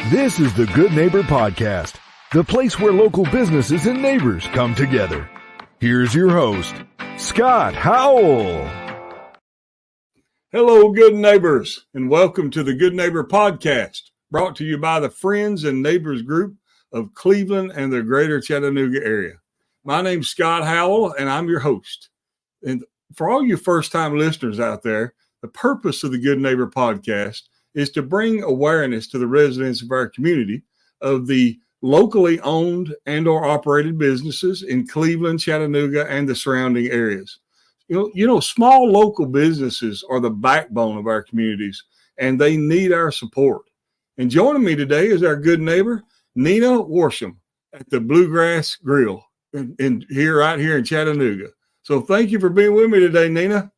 This is the Good Neighbor Podcast, the place where local businesses and neighbors come together. Here's your host, Scott Howell. Hello, good neighbors, and welcome to the Good Neighbor Podcast, brought to you by the Friends and Neighbors Group of Cleveland and the greater Chattanooga area. My name's Scott Howell, and I'm your host. And for all you first-time listeners out there, the purpose of the Good Neighbor Podcast is to bring awareness to the residents of our community of the locally owned and or operated businesses in Cleveland, Chattanooga, and the surrounding areas. You know, small local businesses are the backbone of our communities, and they need our support. And joining me today is our good neighbor, Nina Worsham, at the Bluegrass Grill right here in Chattanooga. So thank you for being with me today, Nina.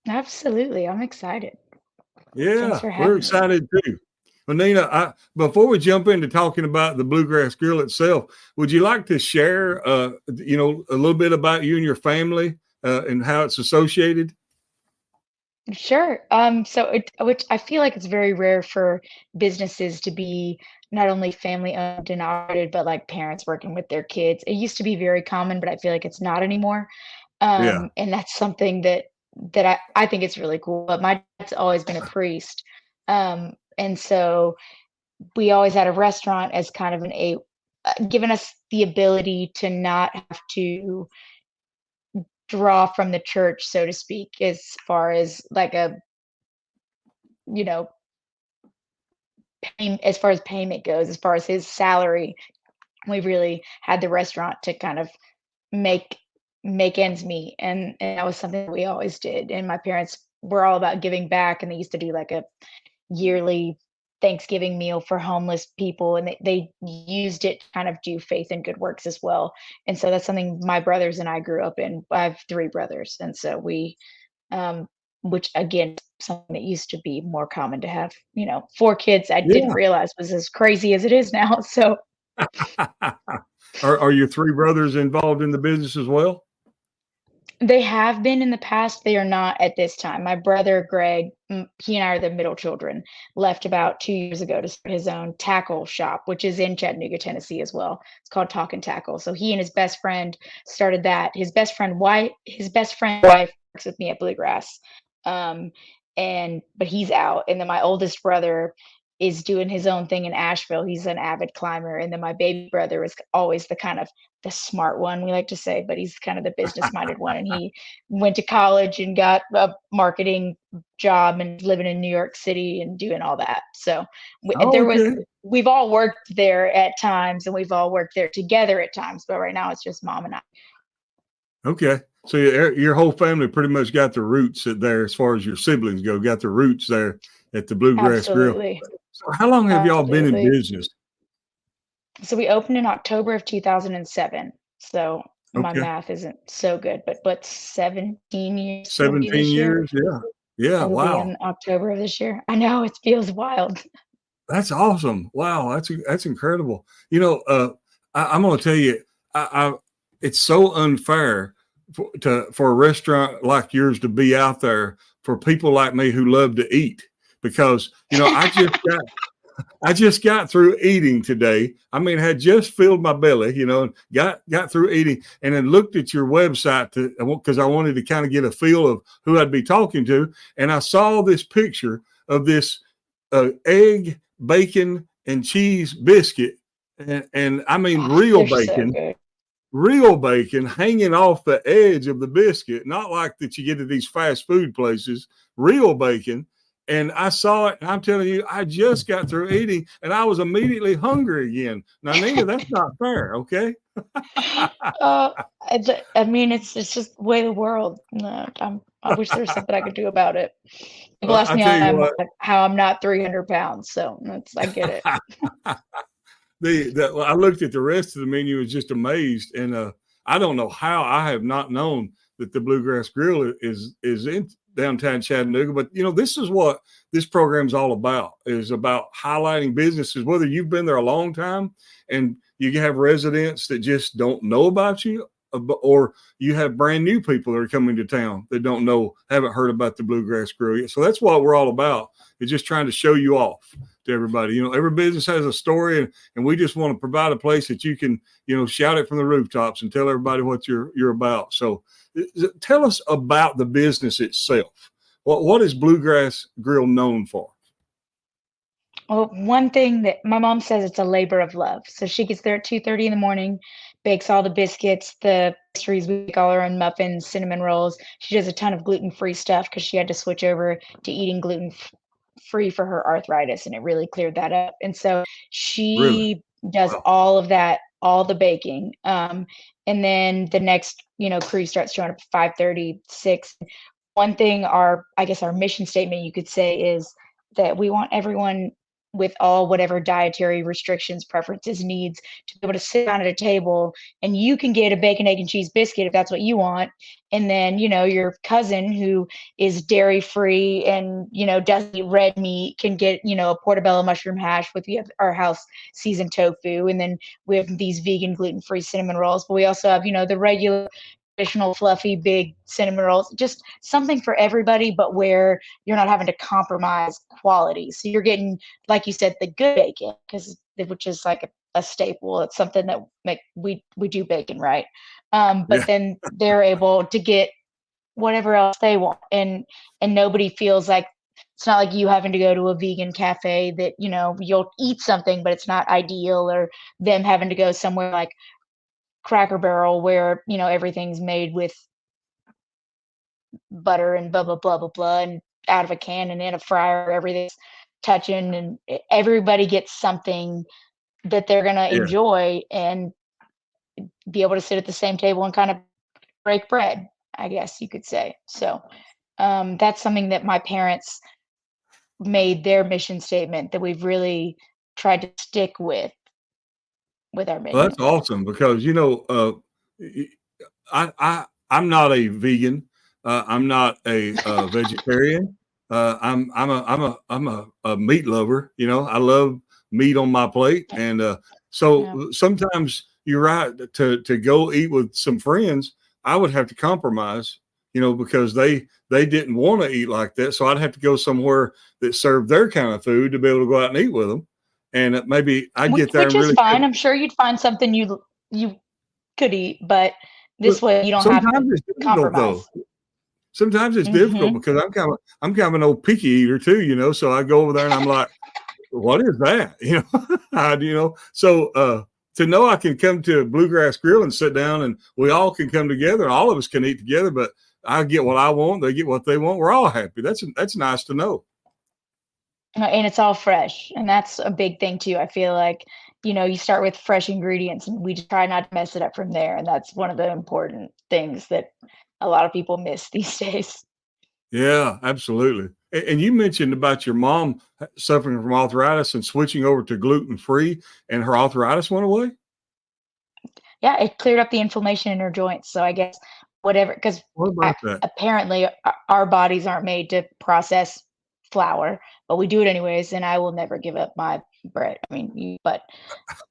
Absolutely. I'm excited. Yeah, we're excited too. Well, Nina, before we jump into talking about the Bluegrass Grill itself, would you like to share, a little bit about you and your family and how it's associated? Sure. Which I feel like it's very rare for businesses to be not only family owned and operated, but like parents working with their kids. It used to be very common, but I feel like it's not anymore. Yeah. And that's something that I think it's really cool. But my dad's always been a priest. And so we always had a restaurant as kind of given us the ability to not have to draw from the church, so to speak, as far as like as far as payment goes, as far as his salary. We really had the restaurant to kind of make ends meet, and that was something that we always did. And my parents were all about giving back, and they used to do like a yearly Thanksgiving meal for homeless people, and they used it to kind of do faith and good works as well. And so that's something my brothers and I grew up in. I have 3 brothers, and so we which again, something that used to be more common to have, 4 kids. I didn't realize was as crazy as it is now. So Are your 3 brothers involved in the business as well? they have been in the past. They are not at this time. My brother, Greg, he and I are the middle children, left about 2 years ago to start his own tackle shop, which is in Chattanooga, Tennessee as well. It's called Talk and Tackle. So he and his best friend started that. His best friend wife works with me at Bluegrass. But he's out. And then my oldest brother is doing his own thing in Asheville. He's an avid climber. And then my baby brother is always the smart one, we like to say, but he's kind of the business-minded one. And he went to college and got a marketing job and living in New York City and doing all that. So we've all worked there at times, and we've all worked there together at times. But right now it's just mom and I. Okay. So your whole family pretty much got their roots there, as far as your siblings go, got their roots there at the Bluegrass Grill. So how long have y'all been in business? So we opened in October of 2007. So my math isn't so good, but 17 years. 17 years, yeah. Yeah, wow. In October of this year. I know, it feels wild. That's awesome. Wow, that's incredible. I'm going to tell you, it's so unfair for a restaurant like yours to be out there for people like me who love to eat, because I just got through eating today. I mean, had just filled my belly, got through eating, and then looked at your website because I wanted to kind of get a feel of who I'd be talking to, and I saw this picture of this egg, bacon, and cheese biscuit, and I mean real bacon. So real bacon hanging off the edge of the biscuit, not like that you get at these fast food places, real bacon. And I saw it, and I'm telling you, I just got through eating, and I was immediately hungry again. Now, Nina, that's not fair, okay? I mean, it's just the way of the world. I wish there was something I could do about it. People ask me how I'm not 300 pounds, so I get it. I looked at the rest of the menu, was just amazed, and I don't know how I have not known that the Bluegrass Grill is in downtown Chattanooga. But this is what this program is all about, is about highlighting businesses, whether you've been there a long time and you have residents that just don't know about you, or you have brand new people that are coming to town that haven't heard about the Bluegrass Grill yet. So that's what we're all about, is just trying to show you off. to everybody. Every business has a story, and we just want to provide a place that you can, shout it from the rooftops and tell everybody what you're about. So tell us about the business itself. What is Bluegrass Grill known for? Well, one thing that my mom says, it's a labor of love. So she gets there at 2:30 in the morning, bakes all the biscuits, the pastries, we make all our own muffins, cinnamon rolls. She does a ton of gluten-free stuff because she had to switch over to eating gluten free for her arthritis, and it really cleared that up. And so Really? she does Wow. all of that, all the baking. And then the next, crew starts showing up at 5:30, 6. One thing, I guess our mission statement, you could say, is that we want everyone with all whatever dietary restrictions, preferences, needs, to be able to sit down at a table, and you can get a bacon, egg, and cheese biscuit if that's what you want. And then, your cousin who is dairy free and, doesn't eat red meat can get, a portobello mushroom hash with our house seasoned tofu. And then we have these vegan gluten free cinnamon rolls, but we also have, the regular traditional fluffy big cinnamon rolls, just something for everybody, but where you're not having to compromise quality. So you're getting, like you said, the good bacon, which is like a staple. It's something that we do bacon right. But Yeah. then they're able to get whatever else they want, and nobody feels like it's not like you having to go to a vegan cafe that you'll eat something, but it's not ideal, or them having to go somewhere like Cracker Barrel where everything's made with butter and blah blah blah blah blah and out of a can and in a fryer, everything's touching, and everybody gets something that they're gonna Yeah. enjoy and be able to sit at the same table and kind of break bread, I guess you could say. So that's something that my parents made their mission statement that we've really tried to stick with our Well, menu. that's awesome because I'm not a vegan. I'm not a vegetarian. I'm a meat lover. I love meat on my plate, and so Yeah. sometimes you're right to go eat with some friends. I would have to compromise, because they didn't want to eat like that, so I'd have to go somewhere that served their kind of food to be able to go out and eat with them. And maybe I'd get there Which and is really fine. I'm sure you'd find something you could eat, but But this way you don't have to sometimes it's difficult though. compromise. Sometimes it's difficult Mhm. because I'm kind of an old picky eater too, so I go over there and I'm like, what is that? So to know I can come to Bluegrass Grill and sit down and we all can come together and all of us can eat together, but I get what I want, they get what they want. We're all happy. That's nice to know. And it's all fresh, and that's a big thing too. I feel like, you start with fresh ingredients, and we just try not to mess it up from there, and that's one of the important things that a lot of people miss these days. Yeah, absolutely. And you mentioned about your mom suffering from arthritis and switching over to gluten free, and her arthritis went away. Yeah, it cleared up the inflammation in her joints, so I guess whatever, 'cause What about that? apparently our bodies aren't made to process flour, but we do it anyways, and I will never give up my bread. I mean, but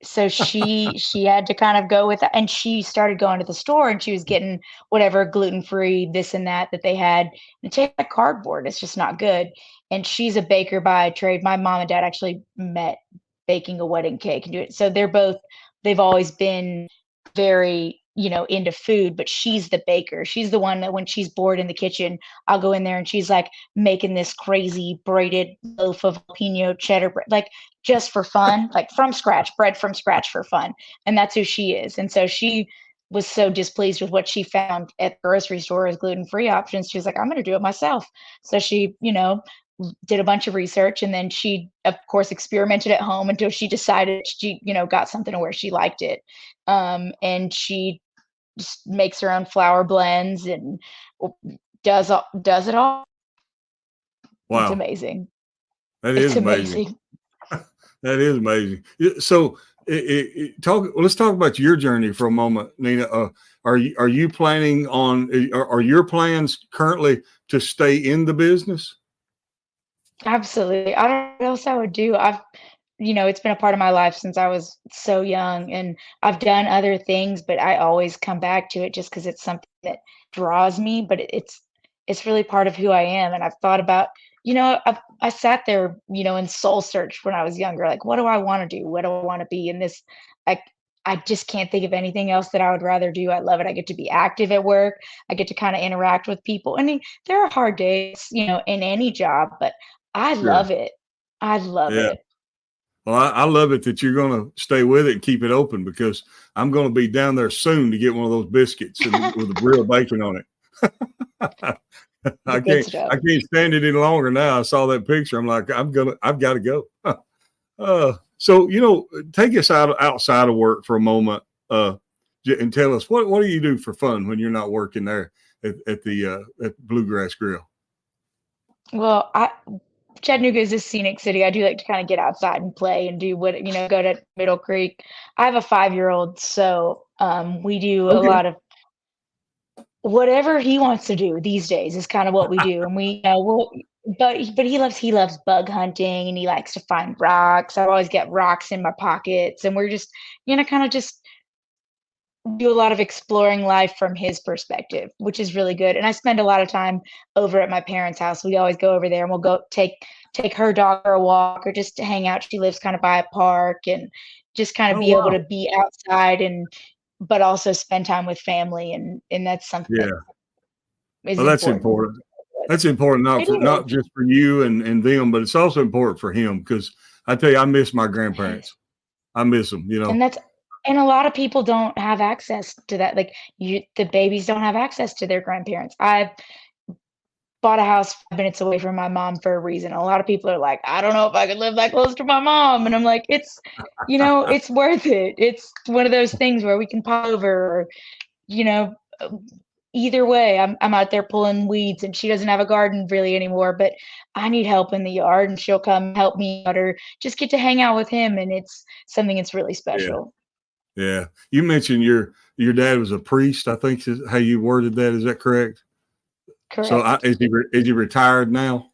so she had to kind of go with that, and she started going to the store, and she was getting whatever gluten-free this and that they had, and it tastes like cardboard. It's just not good. And she's a baker by trade. My mom and dad actually met baking a wedding cake and do it. So they've always been very, into food, but she's the baker. She's the one that when she's bored in the kitchen, I'll go in there and she's like making this crazy braided loaf of jalapeno cheddar bread, like just for fun, like from scratch, bread from scratch for fun. And that's who she is. And so she was so displeased with what she found at the grocery store as gluten-free options. She was like, I'm going to do it myself. So she, did a bunch of research, and then she of course experimented at home until she decided she, got something to where she liked it. And she just makes her own flour blends and does it all. It's Wow, amazing. that is It's amazing. amazing. That is amazing. So, let's talk about your journey for a moment, Nina. Are you planning on? Are your plans currently to stay in the business? Absolutely. I don't know what else I would do. It's been a part of my life since I was so young, and I've done other things, but I always come back to it just because it's something that draws me, but it's really part of who I am. And I've thought about I sat there, in soul search when I was younger, like, what do I want to do? What do I want to be in this? I, I just can't think of anything else that I would rather do. I love it. I get to be active at work. I get to kind of interact with people. I mean, there are hard days, in any job, but I Sure. love it. I love Yeah. it. Well, I love it that you're going to stay with it and keep it open, because I'm going to be down there soon to get one of those biscuits with the real bacon on it. The good stuff. I can't stand it any longer now. I saw that picture. I'm like, I've got to go. So, take us outside of work for a moment, and tell us what do you do for fun when you're not working there at Bluegrass Grill? Well, Chattanooga is a scenic city. I do like to kind of get outside and play and do go to Middle Creek. I have a 5-year-old, so we do a Okay. lot of whatever he wants to do these days is kind of what we do. And but he loves bug hunting and he likes to find rocks. I always get rocks in my pockets, and we're just kind of just do a lot of exploring life from his perspective, which is really good. And I spend a lot of time over at my parents' house. We always go over there and we'll go take her dog for a walk or just to hang out. She lives kind of by a park, and just kind of Oh, be able wow. to be outside but also spend time with family, and that's something that Yeah. is Well, that's important. important. That's important, It is. not just for you and them, but it's also important for him, because I tell you, I miss my grandparents. I miss them. And that's and a lot of people don't have access to that. Like the babies don't have access to their grandparents. I bought a house 5 minutes away from my mom for a reason. A lot of people are like, I don't know if I could live that close to my mom. And I'm like, it's worth it. It's one of those things where we can pop over, or, you know, uh, either way, I'm out there pulling weeds and she doesn't have a garden really anymore, but I need help in the yard and she'll come help me out, or just get to hang out with him. And it's something that's really Yeah, special. yeah. You mentioned your dad was a priest. I think is how you worded that. Is that correct? So, Correct. is he retired now?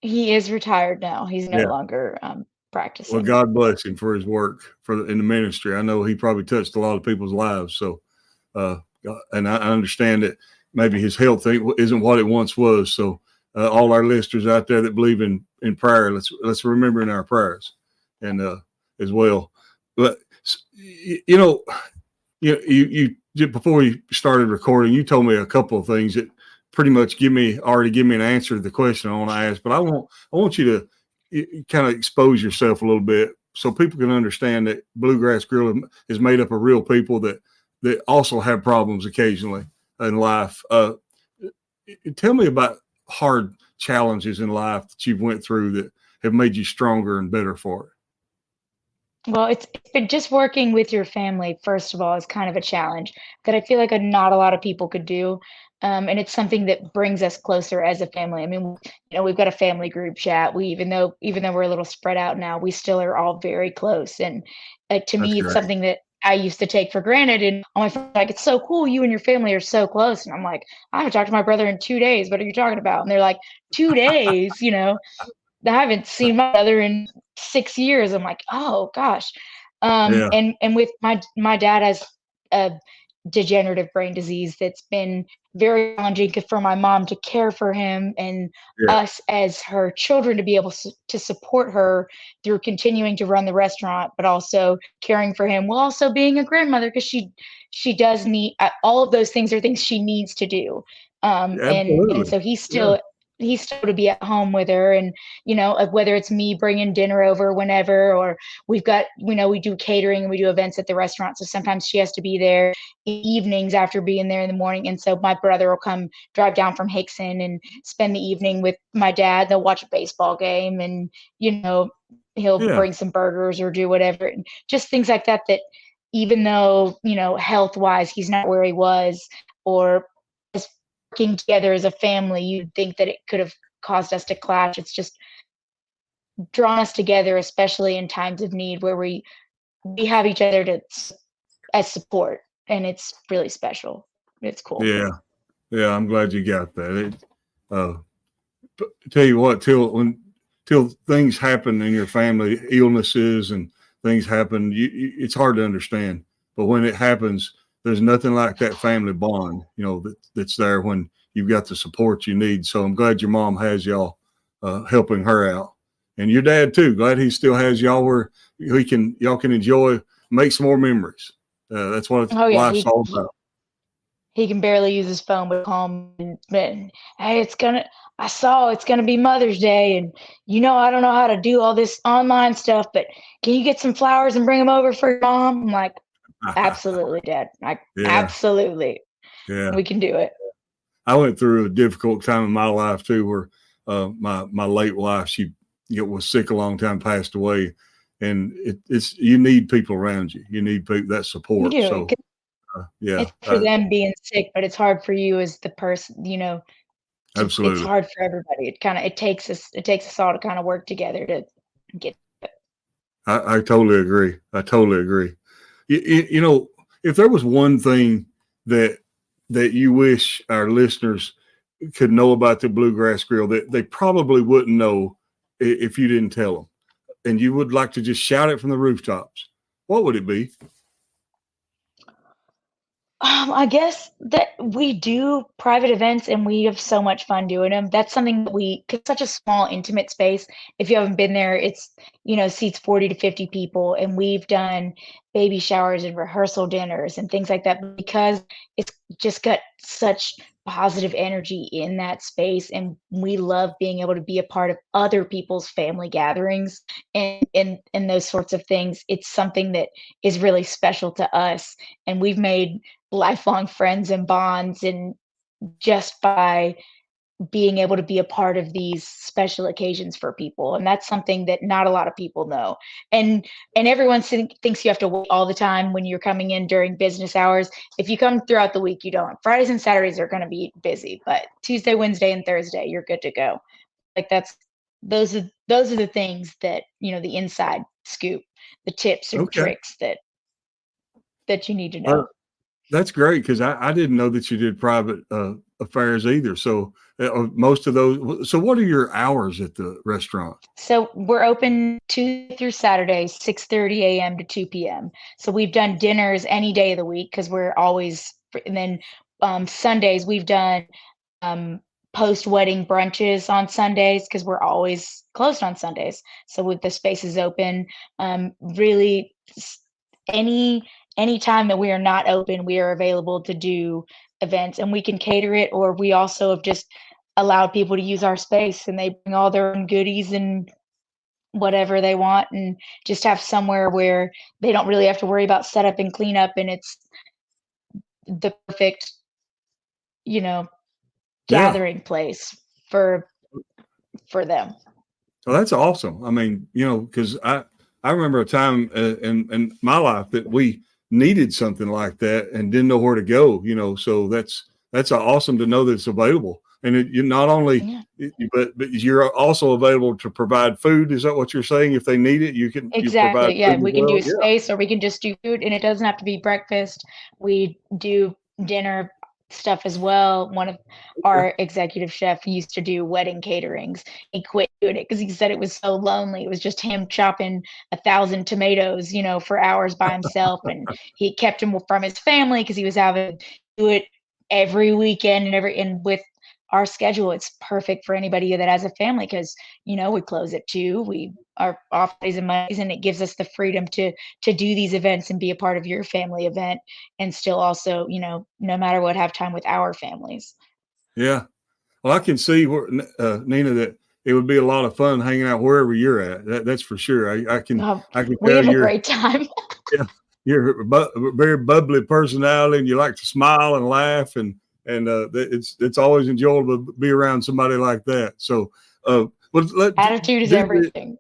He is retired now. He's no Yeah. longer Well, practicing. God bless him for his work in the ministry. I know he probably touched a lot of people's lives. So, uh, and I understand that maybe his health isn't what it once was. So, all our listeners out there that believe in prayer, let's remember in our prayers, and as well. But you know, you before we started recording, you told me a couple of things that pretty much already give me an answer to the question I want to ask. But I want you to kind of expose yourself a little bit so people can understand that Bluegrass Grill is made up of real people that also have problems occasionally in life. Tell me about hard challenges in life that you've went through that have made you stronger and better for it. Well, it's been just working with your family, first of all, is kind of a challenge that I feel like not a lot of people could do. And it's something that brings us closer as a family. I mean, we've got a family group chat. Even though we're a little spread out now, we still are all very close. And to That's me, it's great. something that I used to take for granted. And all my friends are like, it's so cool. You and your family are so close. And I'm like, I haven't talked to my brother in 2 days. What are you talking about? And they're like, 2 days, I haven't seen my brother in 6 years. I'm like, "Oh gosh." Yeah, And with my dad has a degenerative brain disease that's been very challenging for my mom to care for him, and yeah, us as her children to be able to support her through continuing to run the restaurant, but also caring for him while also being a grandmother, because she does need all of those things are things she needs to do. And absolutely. so he's still to be at home with her, and whether it's me bringing dinner over whenever, or we do catering and we do events at the restaurant, so sometimes she has to be there evenings after being there in the morning. And so my brother will come drive down from Hickson and spend the evening with my dad. They'll watch a baseball game, and he'll Yeah, bring some burgers or do whatever, and just things like that, that even though health wise he's not where he was, or as working together as a family, you'd think that it could have caused us to clash. It's just drawn us together, especially in times of need where we have each other as support, and it's really special. It's cool. yeah, yeah. I'm glad you got that. Uh, tell you what, till things happen in your family, illnesses and things happen, it's hard to understand. But when it happens, there's nothing like that family bond, that's there when you've got the support you need. So I'm glad your mom has y'all helping her out. And your dad too. Glad he still has y'all where y'all can enjoy, make some more memories. That's what Oh yeah, life's all about. he can barely use his phone, but home and hey, it's gonna be Mother's Day, and I don't know how to do all this online stuff, but can you get some flowers and bring them over for your mom? I'm like, absolutely, Dad. Like, Yeah, absolutely, yeah. we can do it. I went through a difficult time in my life too, where my late wife, she was sick a long time, passed away, and it's you need people around you. You need people that You support. do. So yeah, It's for them being sick, but it's hard for you as the person, it's absolutely. hard for everybody. It takes us all to kind of work together to get. I totally agree. I totally agree. If there was one thing that you wish our listeners could know about the Bluegrass Grill that they probably wouldn't know if you didn't tell them, and you would like to just shout it from the rooftops, what would it be? I guess that we do private events and we have so much fun doing them. That's something that it's such a small, intimate space. If you haven't been there, seats 40 to 50 people. And we've done baby showers and rehearsal dinners and things like that because it's just got such positive energy in that space. And we love being able to be a part of other people's family gatherings and those sorts of things. It's something that is really special to us. And we've made lifelong friends and bonds and just by being able to be a part of these special occasions for people, and that's something that not a lot of people know. And everyone thinks you have to wait all the time when you're coming in during business hours. If you come throughout the week, you don't. Fridays and Saturdays are going to be busy, but Tuesday, Wednesday, and Thursday you're good to go. Like those are the things that the inside scoop, the tips and Okay. tricks that you need to know. Well, that's great because I didn't know that you did private affairs either. So most of those. So what are your hours at the restaurant? So we're open Tuesday through Saturday, 6:30 a.m. to 2 p.m. So we've done dinners any day of the week because we're always, and then Sundays we've done um, post-wedding brunches on Sundays because we're always closed on Sundays. So with the spaces open, really any time that we are not open, we are available to do events, and we can cater it, or we also have just allowed people to use our space and they bring all their own goodies and whatever they want and just have somewhere where they don't really have to worry about setup and cleanup, and it's the perfect, you know, Yeah. gathering place for them. Well, that's awesome. I mean, because I remember a time in my life that we needed something like that and didn't know where to go. So that's awesome to know that it's available. And you not only, Yeah. but you're also available to provide food. Is that what you're saying? If they need it, you provide Exactly. Yeah, food as we can do well. a Yeah. space or we can just do food, and it doesn't have to be breakfast. We do dinner stuff as well. One of Okay. our executive chef used to do wedding caterings. He quit doing it because he said it was so lonely. It was just him chopping 1,000 tomatoes, for hours by himself, and he kept him from his family because he was having to do it every weekend and with our schedule, it's perfect for anybody that has a family because we close at 2. We are off days and Mondays, and it gives us the freedom to do these events and be a part of your family event and still also, no matter what, have time with our families. Yeah. Well, I can see where Nina, that it would be a lot of fun hanging out wherever you're at. That's for sure. I can We tell have a you're great time. yeah, you're a very bubbly personality, and you like to smile and laugh, and it's always enjoyable to be around somebody like that. So, but Attitude is do this. everything.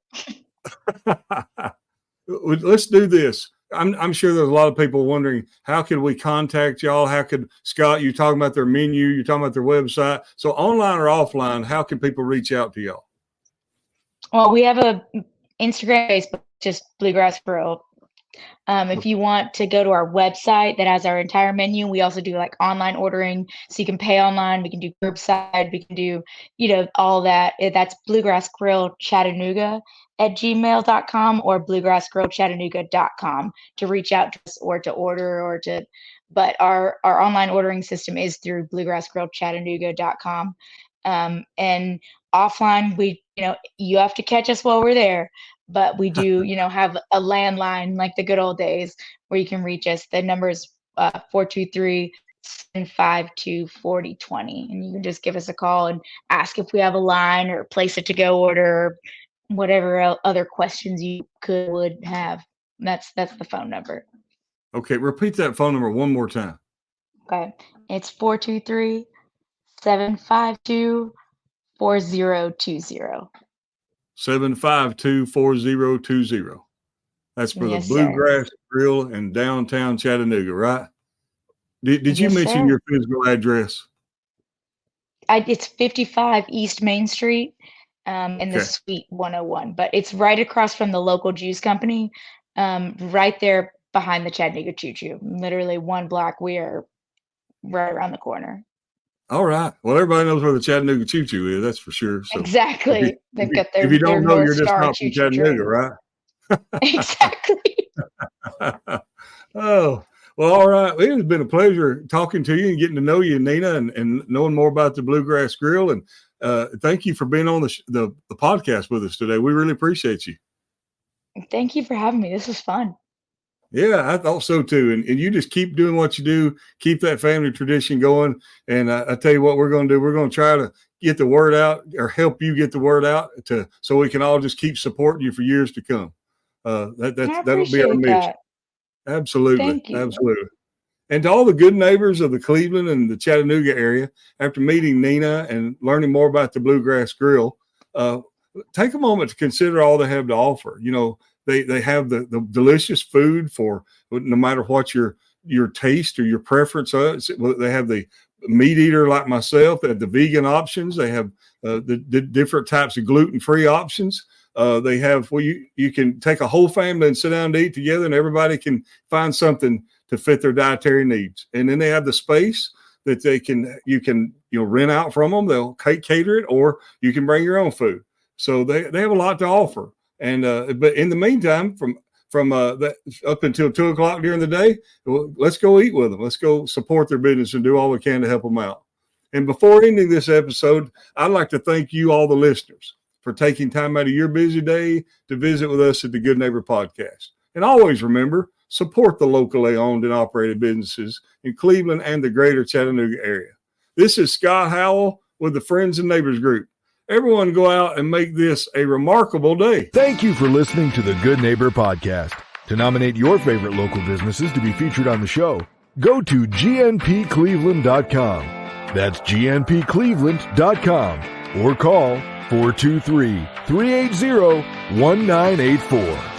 Let's do this. I'm sure there's a lot of people wondering, how can we contact y'all? How could Scott? You talking about their menu? You're talking about their website. So online or offline, how can people reach out to y'all? Well, we have a Instagram, Facebook, just Bluegrass Grill. If you want to go to our website that has our entire menu, we also do like online ordering. So you can pay online. We can do curbside. We can do, all that. That's Bluegrass Grill Chattanooga at gmail.com or bluegrassgrillchattanooga.com to reach out to us or to order but our online ordering system is through bluegrassgrillchattanooga.com. And offline, you have to catch us while we're there, but we do, have a landline like the good old days where you can reach us. The number is 423-752-4020. And you can just give us a call and ask if we have a line or place a to-go order, or whatever other questions you would have. That's the phone number. Okay, repeat that phone number one more time. Okay. It's 423-752-4020. 752-4020. That's for the Yes, sir. Bluegrass Grill in downtown Chattanooga, right? Did you Yes, mention sir. your physical address? It's 55 East Main Street, in the Okay. Suite 101, but it's right across from the local juice company, right there behind the Chattanooga Choo Choo. Literally one block. We are right around the corner. All right. Well, everybody knows where the Chattanooga Choo Choo is. That's for sure. So Exactly. They've got if you their don't know, North you're just Star not Choo from Choo Chattanooga, train. right? Exactly. Oh, well, all right. It has been a pleasure talking to you and getting to know you, Nina, and knowing more about the Bluegrass Grill. And thank you for being on the podcast with us today. We really appreciate you. Thank you for having me. This was fun. Yeah, I thought so too. And you just keep doing what you do, keep that family tradition going. And I tell you what we're going to do. We're going to try to get the word out, or help you get the word out, so we can all just keep supporting you for years to come. That'll be our mission. That. Absolutely. Thank you. Absolutely. And to all the good neighbors of the Cleveland and the Chattanooga area, after meeting Nina and learning more about the Bluegrass Grill, take a moment to consider all they have to offer. They have the delicious food for no matter what your taste or your preference is. They have the meat eater like myself. They have the vegan options. They have the different types of gluten-free options. They have you can take a whole family and sit down and eat together, and everybody can find something to fit their dietary needs. And then they have the space that you can rent out from them. They'll cater it, or you can bring your own food. So they have a lot to offer. And but in the meantime, from that up until 2:00 during the day, let's go eat with them. Let's go support their business and do all we can to help them out. And before ending this episode, I'd like to thank you, all the listeners, for taking time out of your busy day to visit with us at the Good Neighbor Podcast. And always remember, support the locally owned and operated businesses in Cleveland and the greater Chattanooga area. This is Scott Howell with the Friends and Neighbors Group. Everyone go out and make this a remarkable day. Thank you for listening to the Good Neighbor Podcast. To nominate your favorite local businesses to be featured on the show, go to gnpcleveland.com. That's gnpcleveland.com, or call 423-380-1984.